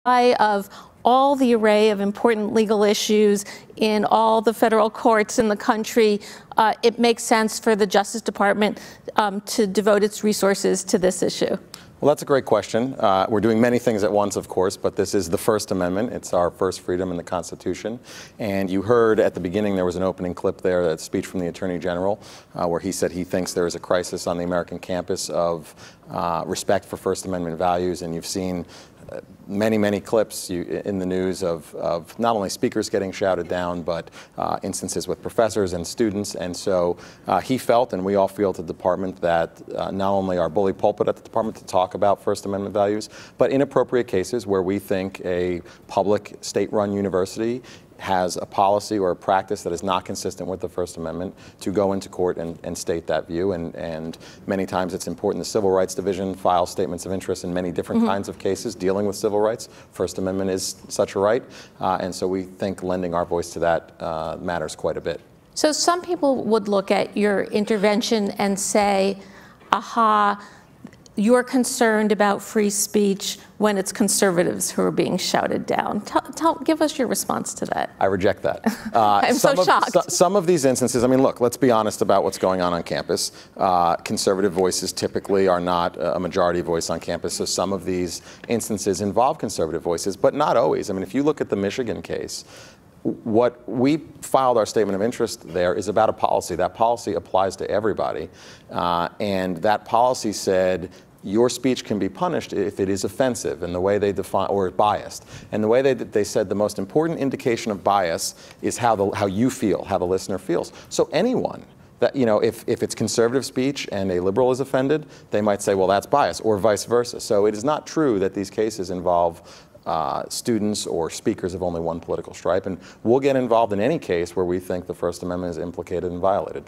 Of all the array of important legal issues in all the federal courts in the country, it makes sense for the Justice Department to devote its resources to this issue? Well, that's a great question. We're doing many things at once, of course, but this is the First Amendment. It's our first freedom in the Constitution. And you heard at the beginning there was an opening clip there, that speech from the Attorney General, where he said he thinks there is a crisis on the American campus of respect for First Amendment values. And you've seen many clips in the news of not only speakers getting shouted down, but instances with professors and students. And so he felt, and we all feel at the department, that not only our bully pulpit at the department to talk about First Amendment values, but inappropriate cases where we think a public state-run university has a policy or a practice that is not consistent with the First Amendment, to go into court and state that view. And many times it's important. The Civil Rights Division files statements of interest in many different kinds of cases dealing with civil rights. First Amendment is such a right. And so we think lending our voice to that matters quite a bit. So some people would look at your intervention and say, aha, you're concerned about free speech when it's conservatives who are being shouted down. Give us your response to that. I reject that. I'm so shocked. Some of these instances, I mean, look, let's be honest about what's going on campus. Conservative voices typically are not a majority voice on campus, so some of these instances involve conservative voices, but not always. I mean, if you look at the Michigan case, what we filed our statement of interest there is about a policy. That policy applies to everybody, and that policy said your speech can be punished if it is offensive, and the way they define, or biased. And the way they said the most important indication of bias is how you feel, how the listener feels. So anyone that, you know, if it's conservative speech and a liberal is offended, they might say, well, that's bias, or vice versa. So it is not true that these cases involve students or speakers of only one political stripe, and we'll get involved in any case where we think the First Amendment is implicated and violated.